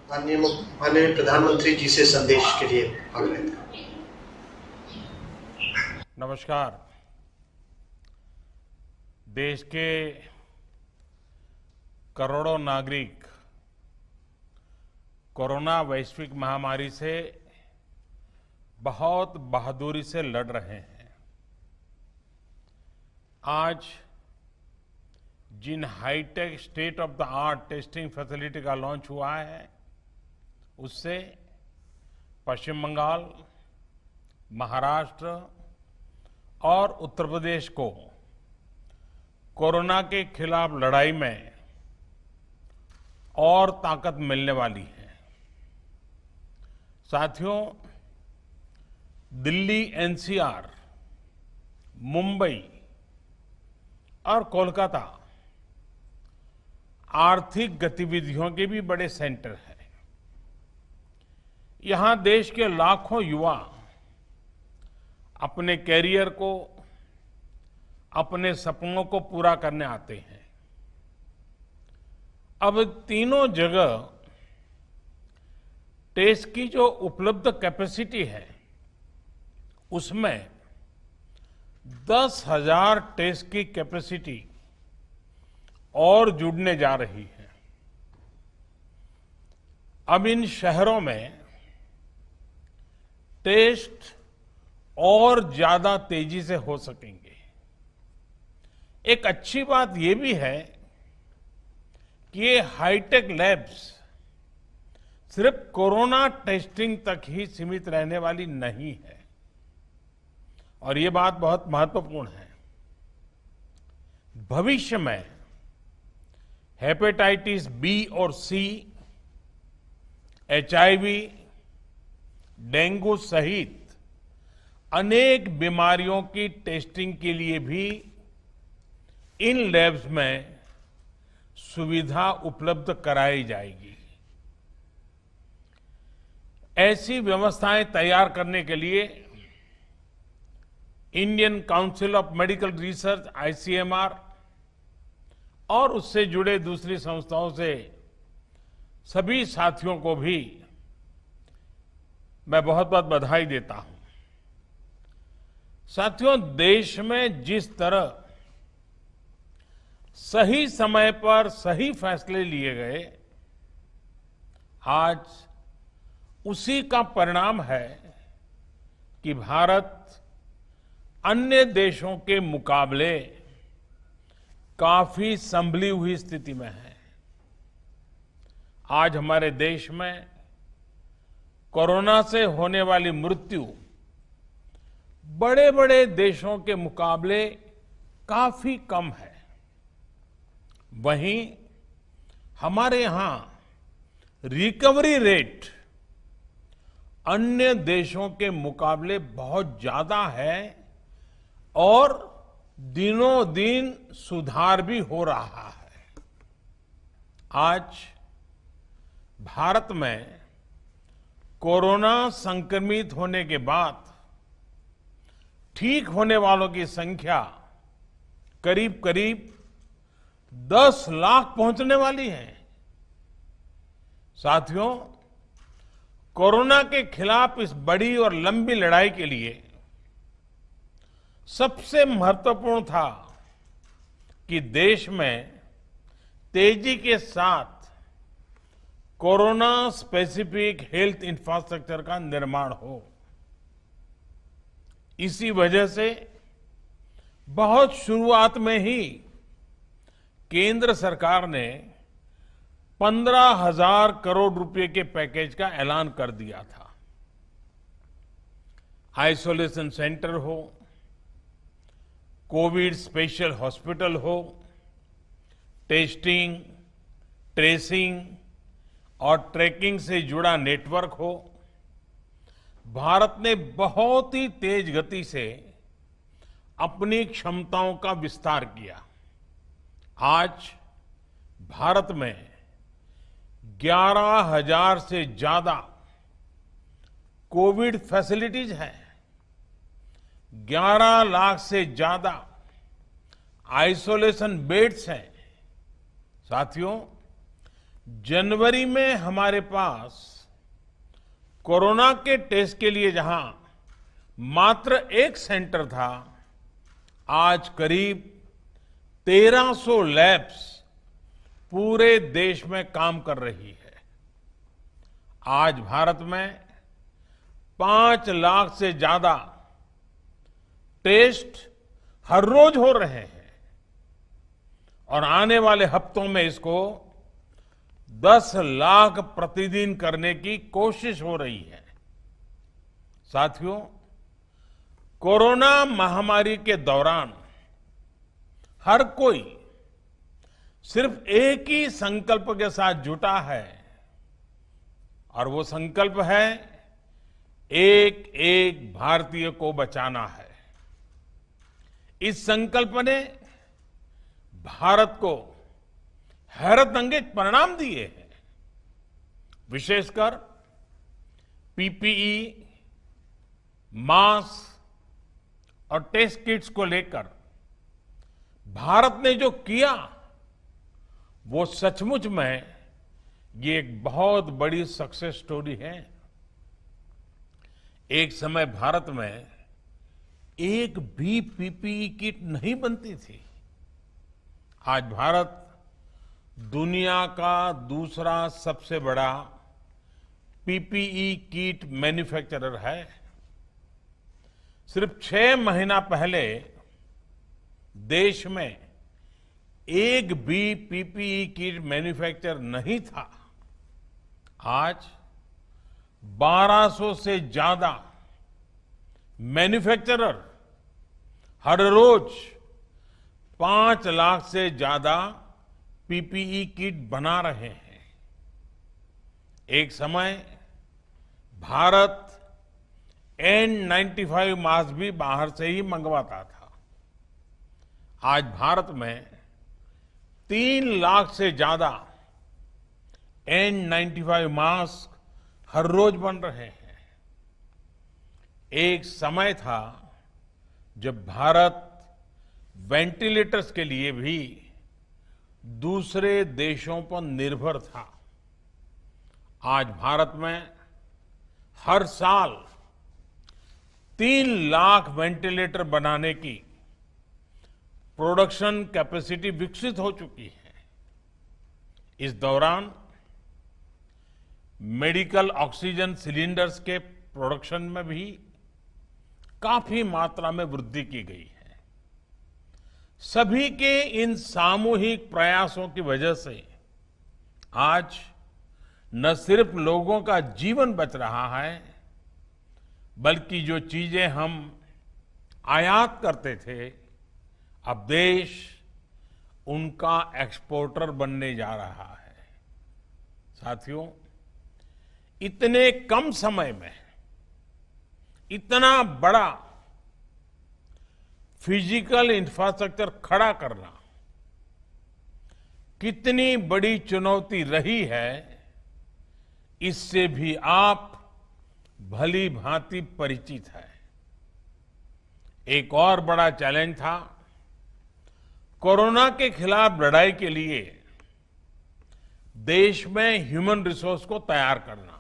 माननीय प्रधानमंत्री जी से संदेश के लिए आग्रह था। नमस्कार। देश के करोड़ों नागरिक कोरोना वैश्विक महामारी से बहुत बहादुरी से लड़ रहे हैं। आज जिन hi-tech state of the art testing facility का लॉन्च हुआ है, उससे पश्चिम बंगाल, महाराष्ट्र और उत्तर प्रदेश को कोरोना के खिलाफ लड़ाई में और ताकत मिलने वाली है। साथियों, दिल्ली एनसीआर, मुंबई और कोलकाता आर्थिक गतिविधियों के भी बड़े सेंटर हैं। यहां देश के लाखों युवा अपने कैरियर को, अपने सपनों को पूरा करने आते हैं। अब तीनों जगह टेस्ट की जो उपलब्ध कैपेसिटी है, उसमें 10,000 टेस्ट की कैपेसिटी और जुड़ने जा रही है। अब इन शहरों में टेस्ट और ज्यादा तेजी से हो सकेंगे। एक अच्छी बात यह भी है कि ये हाईटेक लैब्स सिर्फ कोरोना टेस्टिंग तक ही सीमित रहने वाली नहीं है, और ये बात बहुत महत्वपूर्ण है। भविष्य में हेपेटाइटिस बी और सी, एचआईवी, डेंगू सहित अनेक बीमारियों की टेस्टिंग के लिए भी इन लैब्स में सुविधा उपलब्ध कराई जाएगी। ऐसी व्यवस्थाएं तैयार करने के लिए Indian council of medical research ICMR और उससे जुड़े दूसरी संस्थाओं से सभी साथियों को भी मैं बहुत बहुत बधाई देता हूं। साथियों, देश में जिस तरह सही समय पर सही फैसले लिए गए, आज उसी का परिणाम है कि भारत अन्य देशों के मुकाबले काफी संभली हुई स्थिति में है। आज हमारे देश में कोरोना से होने वाली मृत्यु बड़े बड़े देशों के मुकाबले काफी कम है। वहीं हमारे यहां रिकवरी रेट अन्य देशों के मुकाबले बहुत ज्यादा है और दिनों दिन सुधार भी हो रहा है। आज भारत में कोरोना संक्रमित होने के बाद ठीक होने वालों की संख्या करीब करीब 10 लाख पहुंचने वाली है। साथियों, कोरोना के खिलाफ इस बड़ी और लंबी लड़ाई के लिए सबसे महत्वपूर्ण था कि देश में तेजी के साथ कोरोना स्पेसिफिक हेल्थ इंफ्रास्ट्रक्चर का निर्माण हो। इसी वजह से बहुत शुरुआत में ही केंद्र सरकार ने 15,000 करोड़ रुपए के पैकेज का ऐलान कर दिया था। आइसोलेशन सेंटर हो, कोविड स्पेशल हॉस्पिटल हो, टेस्टिंग, ट्रेसिंग और ट्रैकिंग से जुड़ा नेटवर्क हो, भारत ने बहुत ही तेज गति से अपनी क्षमताओं का विस्तार किया। आज भारत में 11,000 से ज्यादा कोविड फैसिलिटीज हैं, 11 लाख से ज्यादा आइसोलेशन बेड्स हैं। साथियों, जनवरी में हमारे पास कोरोना के टेस्ट के लिए जहां मात्र एक सेंटर था, आज करीब 1300 लैब्स पूरे देश में काम कर रही है। आज भारत में 5 लाख से ज्यादा टेस्ट हर रोज हो रहे हैं और आने वाले हफ्तों में इसको 10 लाख प्रतिदिन करने की कोशिश हो रही है। साथियों, कोरोना महामारी के दौरान हर कोई सिर्फ एक ही संकल्प के साथ जुटा है और वो संकल्प है एक एक भारतीय को बचाना है। इस संकल्प ने भारत को हैरतअंगेज परिणाम दिए हैं। विशेषकर पीपीई, मास्क और टेस्ट किट्स को लेकर भारत ने जो किया वो सचमुच में ये एक बहुत बड़ी सक्सेस स्टोरी है। एक समय भारत में एक भी पीपीई किट नहीं बनती थी। आज भारत दुनिया का दूसरा सबसे बड़ा पीपीई किट मैन्युफैक्चरर है। सिर्फ 6 महीना पहले देश में एक भी पीपीई किट मैन्युफैक्चर नहीं था। आज 1200 से ज्यादा मैन्युफैक्चरर हर रोज 5 लाख से ज्यादा पीपीई किट बना रहे हैं। एक समय भारत N95 मास्क भी बाहर से ही मंगवाता था। आज भारत में 3 लाख से ज्यादा N95 मास्क हर रोज बन रहे हैं। एक समय था जब भारत वेंटिलेटर्स के लिए भी दूसरे देशों पर निर्भर था। आज भारत में हर साल 3 लाख वेंटिलेटर बनाने की प्रोडक्शन कैपेसिटी विकसित हो चुकी है। इस दौरान मेडिकल ऑक्सीजन सिलेंडर्स के प्रोडक्शन में भी काफी मात्रा में वृद्धि की गई है। सभी के इन सामूहिक प्रयासों की वजह से आज न सिर्फ लोगों का जीवन बच रहा है, बल्कि जो चीजें हम आयात करते थे, अब देश उनका एक्सपोर्टर बनने जा रहा है। साथियों, इतने कम समय में इतना बड़ा फिजिकल इंफ्रास्ट्रक्चर खड़ा करना कितनी बड़ी चुनौती रही है, इससे भी आप भली भांति परिचित है। एक और बड़ा चैलेंज था कोरोना के खिलाफ लड़ाई के लिए देश में ह्यूमन रिसोर्स को तैयार करना।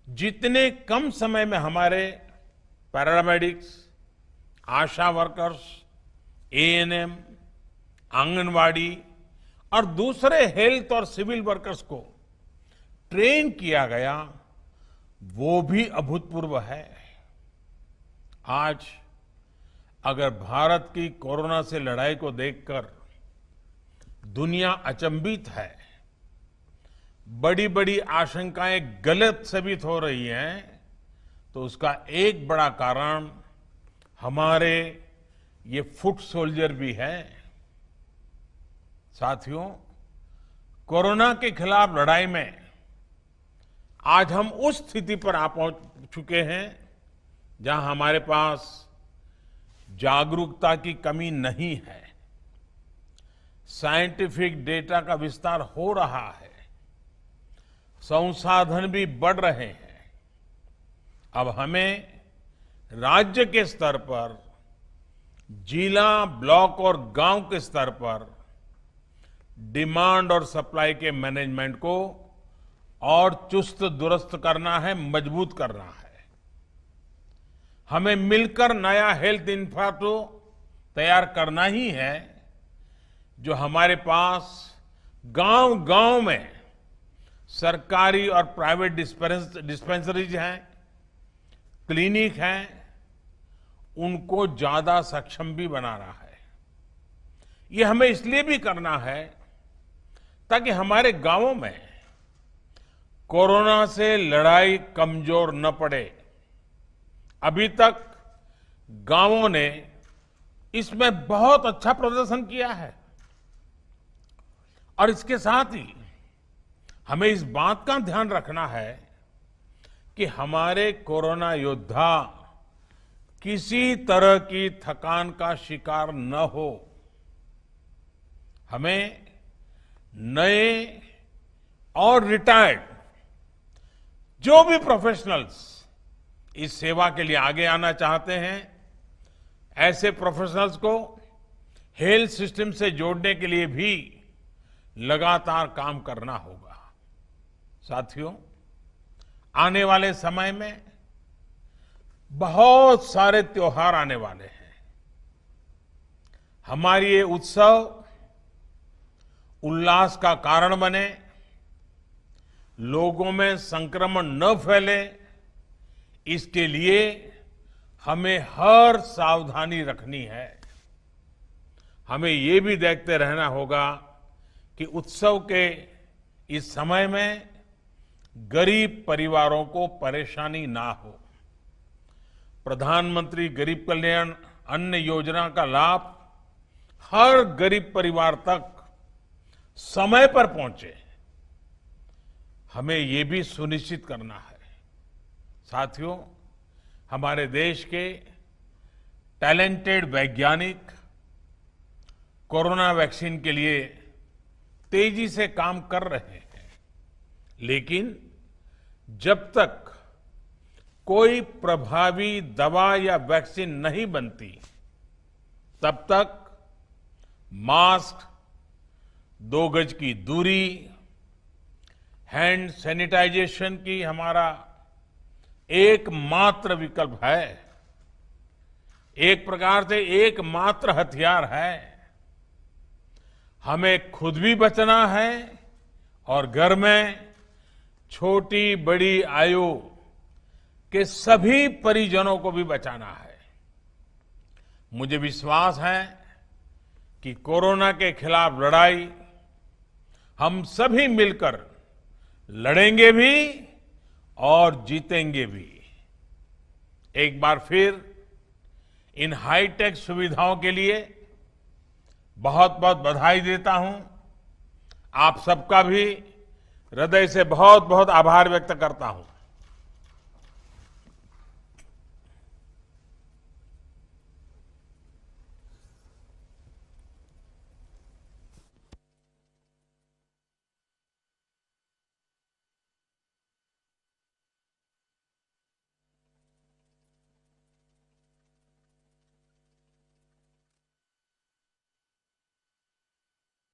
जितने कम समय में हमारे पैरामेडिक्स, आशा वर्कर्स, एएनएम, आंगनवाड़ी और दूसरे हेल्थ और सिविल वर्कर्स को ट्रेन किया गया, वो भी अभूतपूर्व है। आज अगर भारत की कोरोना से लड़ाई को देखकर दुनिया अचंभित है, बड़ी बड़ी आशंकाएं गलत साबित हो रही हैं, तो उसका एक बड़ा कारण हमारे ये फुट सोल्जर भी है। साथियों, कोरोना के खिलाफ लड़ाई में आज हम उस स्थिति पर आ पहुंच चुके हैं जहां हमारे पास जागरूकता की कमी नहीं है। साइंटिफिक डेटा का विस्तार हो रहा है, संसाधन भी बढ़ रहे हैं। अब हमें राज्य के स्तर पर, जिला, ब्लॉक और गांव के स्तर पर डिमांड और सप्लाई के मैनेजमेंट को और चुस्त दुरुस्त करना है, मजबूत करना है। हमें मिलकर नया हेल्थ इंफ्रास्ट्रक्चर तैयार करना ही है। जो हमारे पास गांव-गांव में सरकारी और प्राइवेट डिस्पेंसरीज हैं, क्लिनिक हैं, उनको ज्यादा सक्षम भी बनाना है। ये हमें इसलिए भी करना है ताकि हमारे गांवों में कोरोना से लड़ाई कमजोर न पड़े। अभी तक गांवों ने इसमें बहुत अच्छा प्रदर्शन किया है और इसके साथ ही हमें इस बात का ध्यान रखना है कि हमारे कोरोना योद्धा किसी तरह की थकान का शिकार न हो। हमें नए और रिटायर्ड जो भी प्रोफेशनल्स इस सेवा के लिए आगे आना चाहते हैं, ऐसे प्रोफेशनल्स को हेल्थ सिस्टम से जोड़ने के लिए भी लगातार काम करना होगा। साथियों, आने वाले समय में बहुत सारे त्योहार आने वाले हैं। हमारी ये उत्सव उल्लास का कारण बने, लोगों में संक्रमण न फैले, इसके लिए हमें हर सावधानी रखनी है। हमें ये भी देखते रहना होगा कि उत्सव के इस समय में गरीब परिवारों को परेशानी ना हो। प्रधानमंत्री गरीब कल्याण अन्न योजना का लाभ हर गरीब परिवार तक समय पर पहुंचे, हमें ये भी सुनिश्चित करना है। साथियों, हमारे देश के टैलेंटेड वैज्ञानिक कोरोना वैक्सीन के लिए तेजी से काम कर रहे हैं, लेकिन जब तक कोई प्रभावी दवा या वैक्सीन नहीं बनती, तब तक मास्क, 2 गज की दूरी, हैंड सैनिटाइजेशन की हमारा एकमात्र विकल्प है, एक प्रकार से एकमात्र हथियार है। हमें खुद भी बचना है और घर में छोटी बड़ी आयु के सभी परिजनों को भी बचाना है। मुझे विश्वास है कि कोरोना के खिलाफ लड़ाई हम सभी मिलकर लड़ेंगे भी और जीतेंगे भी। एक बार फिर इन हाईटेक सुविधाओं के लिए बहुत बहुत बधाई देता हूं। आप सबका भी हृदय से बहुत बहुत आभार व्यक्त करता हूं।